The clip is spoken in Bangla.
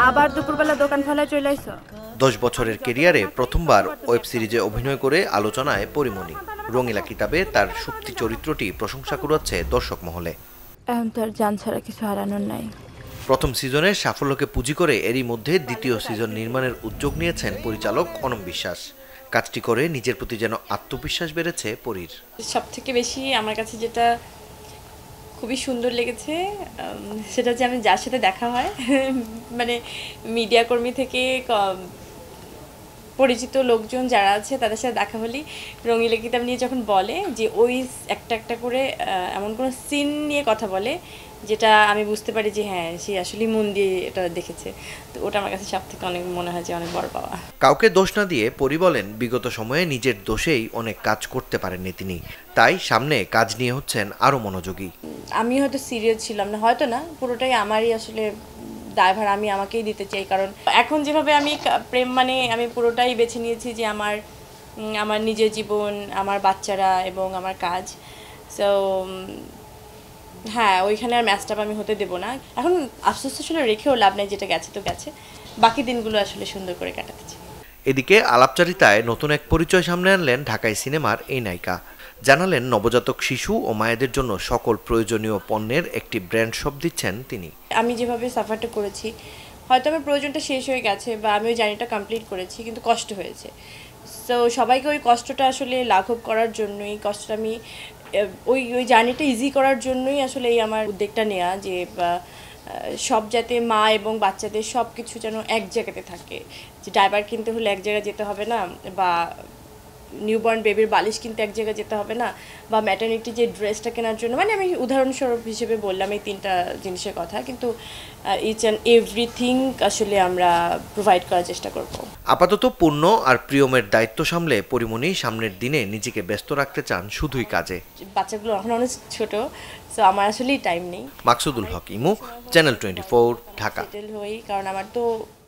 আবার দুপুরবেলা দোকান ফেলায় চলে আইছো? 10 বছরের কেরিয়ারে প্রথমবার ওয়েব সিরিজে অভিনয় করে আলোচনায় পরিমণি। রঙিলা কিতাবে তার সুপ্তি চরিত্রটি প্রশংসা কুড়াচ্ছে দর্শক মহলে। এখন তো আর জান ছাড়া কিছু হারানোর নাই। প্রথম সিজনের সাফল্যকে পুঁজি করে এরই মধ্যে দ্বিতীয় সিজন নির্মাণের উদ্যোগ নিয়েছেন পরিচালক অনম বিশ্বাস। কাজটি করে নিজের প্রতি যেন আত্মবিশ্বাস বেড়েছে পরীর। সবথেকে বেশি আমার কাছে যেটা খুবই সুন্দর লেগেছে সেটা হচ্ছে আমি যার সাথে দেখা হয় মানে মিডিয়া কর্মী থেকে পরিচিত লোকজন যারা আছে তাদের সাথে দেখা হলেই রঙিলা কিতাব নিয়ে যখন বলে যে ওই একটা একটা করে এমন কোনো সিন নিয়ে কথা বলে যেটা আমি বুঝতে পারি যে হ্যাঁ সে আসলেই মন দিয়ে এটা দেখেছে। তো ওটা আমার কাছে সব থেকে অনেক মনে হয় যে অনেক বড় পাওয়া। কাউকে দোষ না দিয়ে পরি বলেন বিগত সময়ে নিজের দোষেই অনেক কাজ করতে পারেননি তিনি, তাই সামনে কাজ নিয়ে হচ্ছেন আরো মনোযোগী। আমি হয়তো সিরিয়াস ছিলাম না, হয়তো না, পুরোটাই আমারই আসলে দায়ভার আমি আমাকেই দিতে চাই। কারণ এখন যেভাবে আমি প্রেম মানে আমি পুরোটাই বেছে নিয়েছি যে আমার নিজের জীবন, আমার বাচ্চারা এবং আমার কাজ। সো হ্যাঁ, ওইখানে আর ম্যাচটা আমি হতে দেবো না। এখন আফসোস আসলে রেখেও লাভ নেই, যেটা গেছে তো গেছে, বাকি দিনগুলো আসলে সুন্দর করে কাটাতে চাই। এদিকে আলাপচারিতায় নতুন এক পরিচয় সামনে আনলেন ঢাকাই সিনেমার এই নায়িকা। জানালেন নবজাতক শিশু ও মায়েদের জন্য সকল প্রয়োজনীয় পণ্যের একটি ব্র্যান্ড শপ দিচ্ছেন তিনি। আমি যেভাবে সাফারটা করেছি, হয়তো আমার প্রয়োজনটা শেষ হয়ে গেছে বা আমি ওই জার্নিটা কমপ্লিট করেছি, কিন্তু কষ্ট হয়েছে। সো সবাইকে ওই কষ্টটা আসলে লাঘব করার জন্যই, কষ্টটা আমি ওই জার্নিটা ইজি করার জন্যই আসলে এই আমার উদ্যোগটা নেওয়া, যে সব যাতে মা এবং বাচ্চাদের সব কিছু যেন এক জায়গাতে থাকে। যে ডাইপার কিনতে হলে এক জায়গায় যেতে হবে না, বা নিউবর্ন বেবির বালিশ কিনতে এক জায়গায় যেতে হবে না, বা ম্যাটারনিটি যে ড্রেসটা কেনার জন্য, মানে আমি উদাহরণস্বরূপ হিসেবে বললাম এই 3টা জিনিসের কথা, কিন্তু ইচ অ্যান্ড এভরিথিং আসলে আমরা প্রোভাইড করার চেষ্টা করব। আপাতত পূর্ণ আর প্রিয়মের দায়িত্ব সামলে পরিমণি সামনের দিনে নিজেকে ব্যস্ত রাখতে চান শুধুই কাজে। বাচ্চাগুলো এখন অনেক ছোট, সো আমার আসলেই টাইম নেই। মাকসুদুল হক ইমু, চ্যানেল 24, ঢাকা। সেটেল হই, কারণ আমার তো